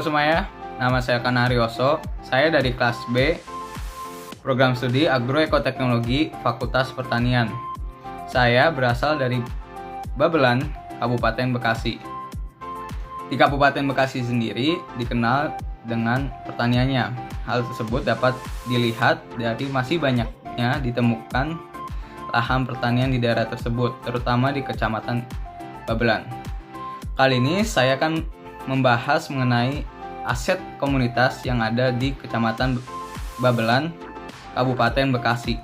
Halo semuanya, nama saya Kana Haryoso. Saya dari kelas B, program studi Agroekoteknologi Fakultas Pertanian. Saya berasal dari Babelan, Kabupaten Bekasi. Di Kabupaten Bekasi sendiri dikenal dengan pertaniannya. Hal tersebut dapat dilihat dari masih banyaknya ditemukan lahan pertanian di daerah tersebut, terutama di Kecamatan Babelan. Kali ini saya akan membahas mengenai aset komunitas yang ada di Kecamatan Babelan, Kabupaten Bekasi.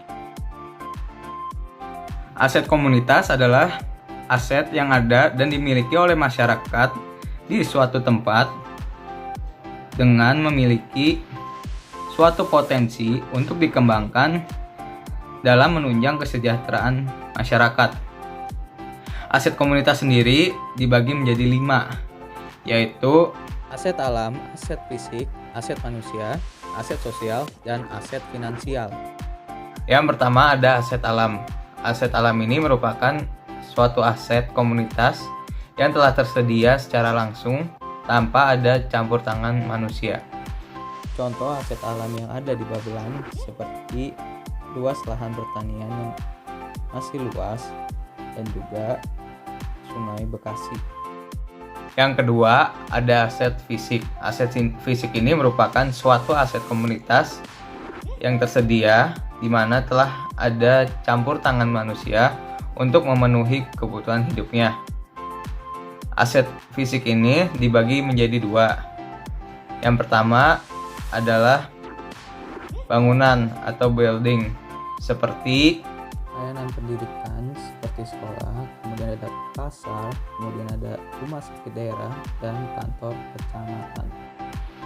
Aset komunitas adalah aset yang ada dan dimiliki oleh masyarakat di suatu tempat dengan memiliki suatu potensi untuk dikembangkan dalam menunjang kesejahteraan masyarakat. Aset komunitas sendiri dibagi menjadi 5, yaitu aset alam, aset fisik, aset manusia, aset sosial, dan aset finansial. Yang pertama ada aset alam. Aset alam ini merupakan suatu aset komunitas yang telah tersedia secara langsung tanpa ada campur tangan manusia. Contoh aset alam yang ada di Babelan seperti luas lahan pertanian yang masih luas dan juga Sungai Bekasi. Yang kedua, ada aset fisik. Aset fisik ini merupakan suatu aset komunitas yang tersedia di mana telah ada campur tangan manusia untuk memenuhi kebutuhan hidupnya. Aset fisik ini dibagi menjadi 2. Yang pertama adalah bangunan atau building, seperti layanan pendidikan seperti sekolah, kemudian ada pasar, kemudian ada rumah sakit daerah, dan kantor kecamatan.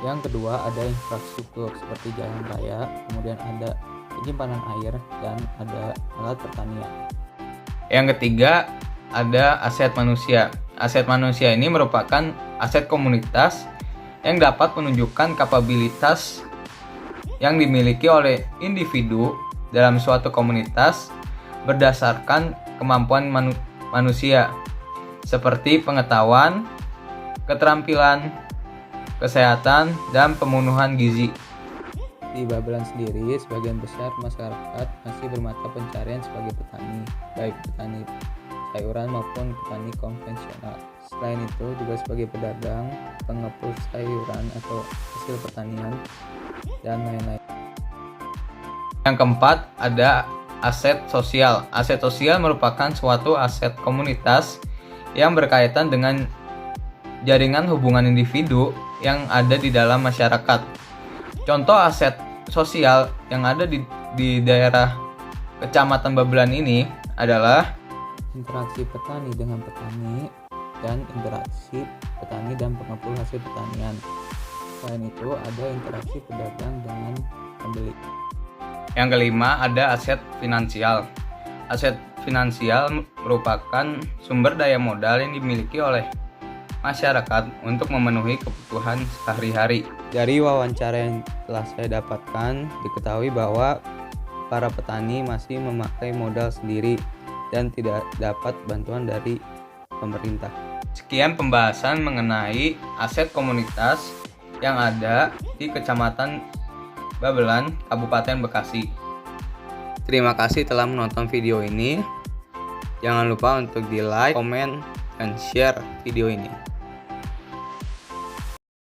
Yang kedua ada infrastruktur seperti jalan raya, kemudian ada penyimpanan air, dan ada alat pertanian. Yang ketiga ada aset manusia. Aset manusia ini merupakan aset komunitas yang dapat menunjukkan kapabilitas yang dimiliki oleh individu dalam suatu komunitas berdasarkan kemampuan manusia seperti pengetahuan, keterampilan, kesehatan, dan pemenuhan gizi. Di Babelan sendiri, sebagian besar masyarakat masih bermata pencarian sebagai petani, baik petani sayuran maupun petani konvensional. Selain itu juga sebagai pedagang, pengepul sayuran atau hasil pertanian, dan lain-lain. Yang keempat ada aset sosial. Aset sosial merupakan suatu aset komunitas yang berkaitan dengan jaringan hubungan individu yang ada di dalam masyarakat. Contoh aset sosial yang ada di daerah Kecamatan Babelan ini adalah interaksi petani dengan petani dan interaksi petani dan pengepul hasil pertanian. Selain itu ada interaksi pedagang dengan pembeli. Yang kelima ada aset finansial. Aset finansial merupakan sumber daya modal yang dimiliki oleh masyarakat untuk memenuhi kebutuhan sehari-hari. Dari wawancara yang telah saya dapatkan, diketahui bahwa para petani masih memakai modal sendiri dan tidak dapat bantuan dari pemerintah. Sekian pembahasan mengenai aset komunitas yang ada di Kecamatan Babelan, Kabupaten Bekasi. Terima kasih telah menonton video ini. Jangan lupa untuk di like, komen, dan share video ini.